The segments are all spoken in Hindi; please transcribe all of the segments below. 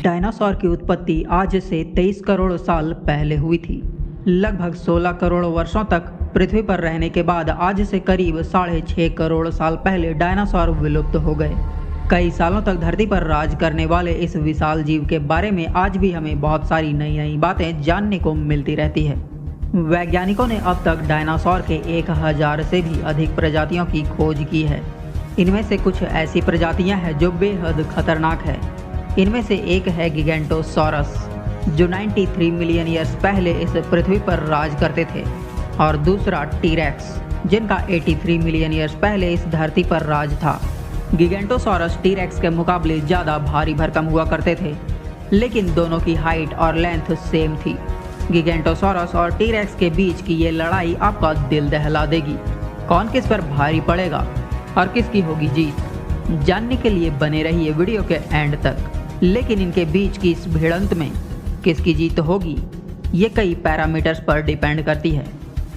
डायनासोर की उत्पत्ति आज से 23 करोड़ साल पहले हुई थी। लगभग 16 करोड़ वर्षों तक पृथ्वी पर रहने के बाद आज से करीब 6.5 करोड़ साल पहले डायनासोर विलुप्त हो गए। कई सालों तक धरती पर राज करने वाले इस विशाल जीव के बारे में आज भी हमें बहुत सारी नई नई बातें जानने को मिलती रहती है। वैज्ञानिकों ने अब तक डायनासोर के 1000 से भी अधिक प्रजातियों की खोज की है। इनमें से कुछ ऐसी प्रजातियां हैं जो बेहद खतरनाक है। इनमें से एक है गिगेंटोसॉरस, जो 93 मिलियन ईयर्स पहले इस पृथ्वी पर राज करते थे, और दूसरा टीरेक्स, जिनका 83 मिलियन ईयर्स पहले इस धरती पर राज था। गिगेंटोसॉरस टीरेक्स के मुकाबले ज़्यादा भारी भरकम हुआ करते थे, लेकिन दोनों की हाइट और लेंथ सेम थी। गिगेंटोसॉरस और टीरेक्स के बीच की ये लड़ाई आपका दिल दहला देगी। कौन किस पर भारी पड़ेगा और किसकी होगी जीत, जानने के लिए बने रहिए वीडियो के एंड तक। लेकिन इनके बीच की इस भिड़ंत में किसकी जीत होगी, ये कई पैरामीटर्स पर डिपेंड करती है।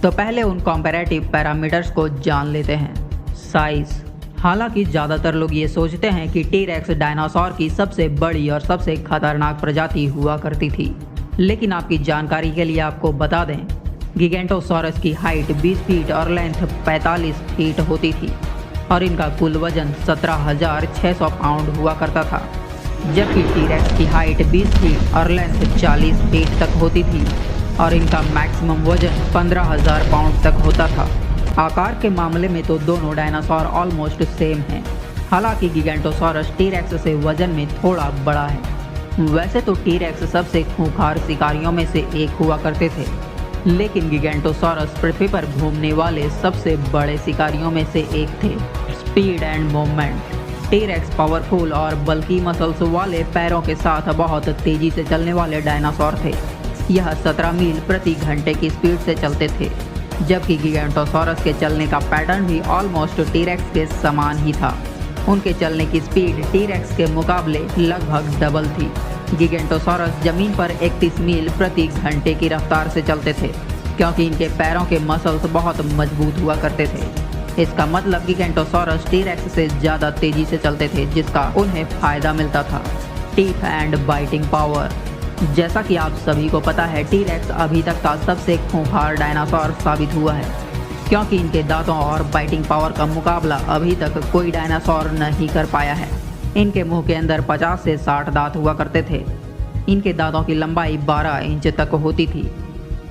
तो पहले उन कंपैरेटिव पैरामीटर्स को जान लेते हैं। साइज। हालांकि ज़्यादातर लोग ये सोचते हैं कि टीरेक्स डायनासोर की सबसे बड़ी और सबसे खतरनाक प्रजाति हुआ करती थी, लेकिन आपकी जानकारी के लिए आपको बता दें, गिगेंटोसॉरस की हाइट 20 फीट और लेंथ 45 फीट होती थी, और इनका कुल वजन 17,600 पाउंड हुआ करता था, जबकि टीरेक्स की हाइट 20 फीट और लेंथ 40 फीट तक होती थी, और इनका मैक्सिमम वजन 15,000 पाउंड तक होता था। आकार के मामले में तो दोनों डायनासोर ऑलमोस्ट सेम हैं। हालांकि गिगेंटोसॉरस टीरेक्स से वजन में थोड़ा बड़ा है। वैसे तो टीरेक्स सबसे खूंखार शिकारियों में से एक हुआ करते थे, लेकिन गिगेंटोसॉरस पृथ्वी पर घूमने वाले सबसे बड़े शिकारियों में से एक थे। Speed and movement. T-Rex powerful और बल्कि मसल्स वाले पैरों के साथ बहुत तेजी से चलने वाले डायनासोर थे। यह 17 मील प्रति घंटे की स्पीड से चलते थे, जबकि गिगेंटोसॉरस के चलने का पैटर्न भी ऑलमोस्ट टीरेक्स के समान ही था। उनके चलने की स्पीड टीरेक्स के मुकाबले लगभग डबल थी। गिगेंटोसॉरस जमीन पर 31 मील प्रति घंटे की रफ्तार से चलते थे, क्योंकि इनके पैरों के मसल्स बहुत मजबूत हुआ करते थे। इसका मतलब गिगेंटोसॉरस टीरेक्स से ज़्यादा तेजी से चलते थे, जिसका उन्हें फ़ायदा मिलता था। Teeth and biting power. जैसा कि आप सभी को पता है, टीरेक्स अभी तक का सबसे खूंखार डायनासोर साबित हुआ है, क्योंकि इनके दांतों और बाइटिंग पावर का मुकाबला अभी तक कोई डायनासोर नहीं कर पाया है। इनके मुंह के अंदर 50 से 60 दांत हुआ करते थे। इनके दांतों की लंबाई 12 इंच तक होती थी,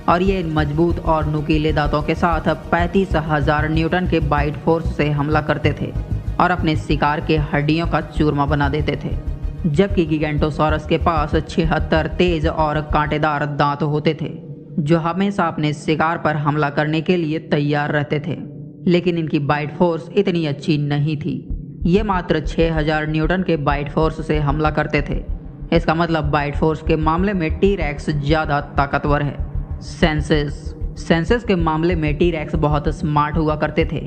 और ये मजबूत और नुकीले दांतों के साथ 35,000 न्यूटन के बाइट फोर्स से हमला करते थे और अपने शिकार के हड्डियों का चूरमा बना देते थे। जबकि गिगेंटोसॉरस के पास 76 तेज और कांटेदार दांत होते थे, जो हमेशा अपने शिकार पर हमला करने के लिए तैयार रहते थे। लेकिन इनकी बाइट फोर्स इतनी अच्छी नहीं थी। ये मात्र 6000 न्यूटन के बाइट फोर्स से हमला करते थे। इसका मतलब बाइट फोर्स के मामले में टीरेक्स ज़्यादा ताकतवर है। सेंसेस के मामले में टीरेक्स बहुत स्मार्ट हुआ करते थे।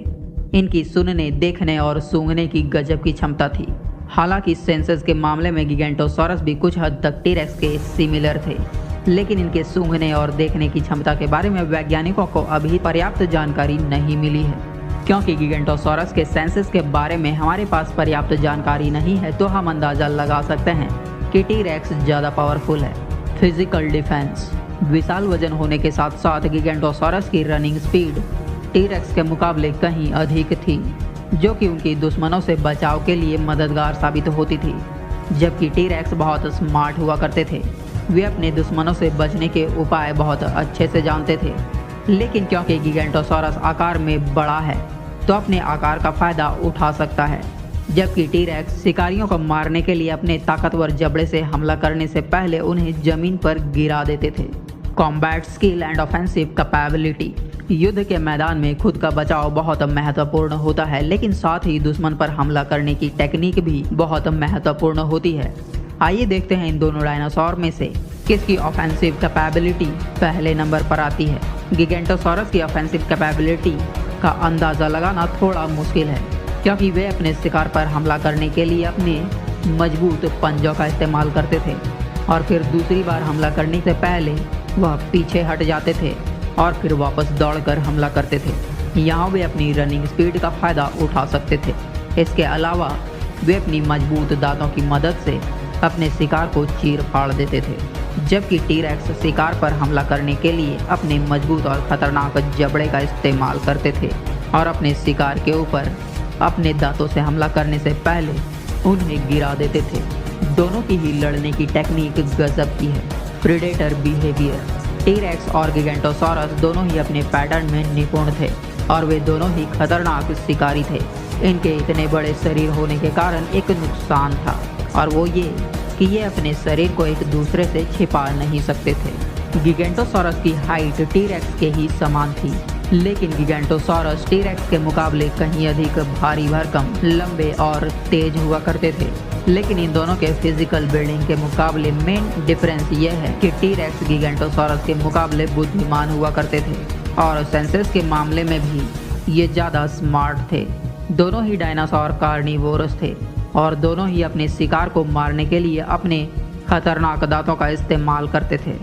इनकी सुनने, देखने और सूंघने की गजब की क्षमता थी। हालांकि सेंसेस के मामले में गिगेंटोसॉरस भी कुछ हद तक टीरेक्स के सिमिलर थे, लेकिन इनके सूंघने और देखने की क्षमता के बारे में वैज्ञानिकों को अभी पर्याप्त जानकारी नहीं मिली है। क्योंकि गिगेंटोसॉरस के सेंसेस के बारे में हमारे पास पर्याप्त जानकारी नहीं है, तो हम अंदाज़ा लगा सकते हैं कि टीरेक्स ज़्यादा पावरफुल है। Physical defence. विशाल वजन होने के साथ साथ गिगेंटोसॉरस की रनिंग स्पीड टीरेक्स के मुकाबले कहीं अधिक थी, जो कि उनकी दुश्मनों से बचाव के लिए मददगार साबित होती थी। जबकि टीरेक्स बहुत स्मार्ट हुआ करते थे। वे अपने दुश्मनों से बचने के उपाय बहुत अच्छे से जानते थे, लेकिन क्योंकि गिगेंटोसॉरस आकार में बड़ा है, तो अपने आकार का फ़ायदा उठा सकता है। जबकि टीरेक्स शिकारियों को मारने के लिए अपने ताकतवर जबड़े से हमला करने से पहले उन्हें जमीन पर गिरा देते थे। Combat skill and offensive capability. युद्ध के मैदान में खुद का बचाव बहुत महत्वपूर्ण होता है, लेकिन साथ ही दुश्मन पर हमला करने की टेक्निक भी बहुत महत्वपूर्ण होती है। आइए देखते हैं इन दोनों डायनासोर में से किसकी ऑफेंसिव कैपेबिलिटी पहले नंबर पर आती है। गिगेंटोसॉरस की ऑफेंसिव कैपेबिलिटी का अंदाज़ा लगाना थोड़ा मुश्किल है, क्योंकि वे अपने शिकार पर हमला करने के लिए अपने मजबूत पंजों का इस्तेमाल करते थे, और फिर दूसरी बार हमला करने से पहले वह पीछे हट जाते थे और फिर वापस दौड़कर हमला करते थे। यहाँ वे अपनी रनिंग स्पीड का फ़ायदा उठा सकते थे। इसके अलावा वे अपनी मजबूत दांतों की मदद से अपने शिकार को चीर फाड़ देते थे, जबकि टी-रेक्स शिकार पर हमला करने के लिए अपने मजबूत और खतरनाक जबड़े का इस्तेमाल करते थे और अपने शिकार के ऊपर अपने दांतों से हमला करने से पहले उन्हें गिरा देते थे। दोनों की ही लड़ने की टेक्निक गजब की है। Predator behaviour. टी-रेक्स और गिगेंटोसॉरस दोनों ही अपने पैटर्न में निपुण थे और वे दोनों ही खतरनाक शिकारी थे। इनके इतने बड़े शरीर होने के कारण एक नुकसान था, और वो ये कि ये अपने शरीर को एक दूसरे से छिपा नहीं सकते थे। गिगेंटोसॉरस की हाइट टी-रेक्स के ही समान थी, लेकिन गिगेंटोसॉरस टी-रेक्स के मुकाबले कहीं अधिक भारी भरकम, लंबे और तेज हुआ करते थे। लेकिन इन दोनों के फिजिकल बिल्डिंग के मुकाबले मेन डिफरेंस यह है कि टी-रेक्स गिगेंटोसॉरस के मुकाबले बुद्धिमान हुआ करते थे और सेंसेस के मामले में भी ये ज़्यादा स्मार्ट थे। दोनों ही डायनासोर कार्निवोरस थे और दोनों ही अपने शिकार को मारने के लिए अपने खतरनाक दांतों का इस्तेमाल करते थे।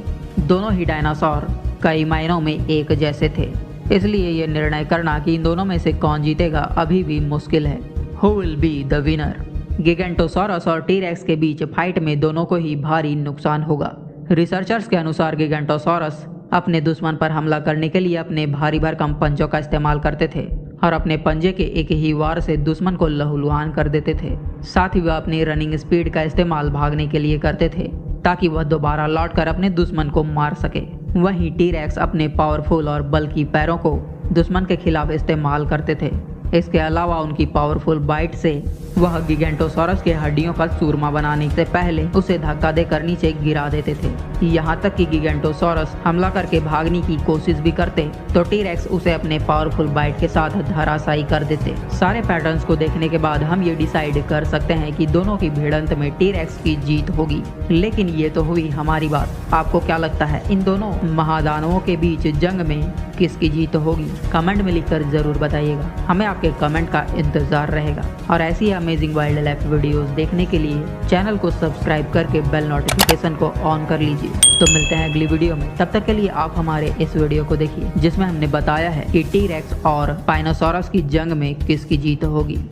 दोनों ही डायनासोर कई मायनों में एक जैसे थे, इसलिए ये निर्णय करना कि इन दोनों में से कौन जीतेगा अभी भी मुश्किल है। Who will be the winner? Giganotosaurus और टी-रेक्स के बीच फाइट में दोनों को ही भारी नुकसान होगा। रिसर्चर्स के अनुसार गिगेंटोसॉरस अपने दुश्मन पर हमला करने के लिए अपने भारी भरकम पंजों का इस्तेमाल करते थे और अपने पंजे के एक ही वार से दुश्मन को लहूलुहान कर देते थे। साथ ही वह अपनी रनिंग स्पीड का इस्तेमाल भागने के लिए करते थे ताकि वह दोबारा लौटकर अपने दुश्मन को मार सके। वहीं टी-रेक्स अपने पावरफुल और बल्कि पैरों को दुश्मन के खिलाफ इस्तेमाल करते थे। इसके अलावा उनकी पावरफुल बाइट से वह गिगेंटोसॉरस के हड्डियों का चूरमा बनाने से पहले उसे धक्का देकर नीचे गिरा देते थे। यहाँ तक कि गिगेंटोसॉरस हमला करके भागने की कोशिश भी करते तो टी-रेक्स उसे अपने पावरफुल बाइट के साथ धराशायी कर देते। सारे पैटर्न्स को देखने के बाद हम ये डिसाइड कर सकते हैं कि दोनों की भिड़ंत में टी-रेक्स की जीत होगी। लेकिन ये तो हुई हमारी बात, आपको क्या लगता है इन दोनों महादानवों के बीच जंग में किसकी जीत होगी? कमेंट में लिखकर जरूर बताइएगा, हमें आपके कमेंट का इंतजार रहेगा। और ऐसी अमेजिंग वाइल्ड लाइफ वीडियोस देखने के लिए चैनल को सब्सक्राइब करके बेल नोटिफिकेशन को ऑन कर लीजिए। तो मिलते हैं अगली वीडियो में, तब तक के लिए आप हमारे इस वीडियो को देखिए जिसमें हमने बताया है कि टी-रेक्स और स्पाइनोसॉरस की जंग में किसकी जीत होगी।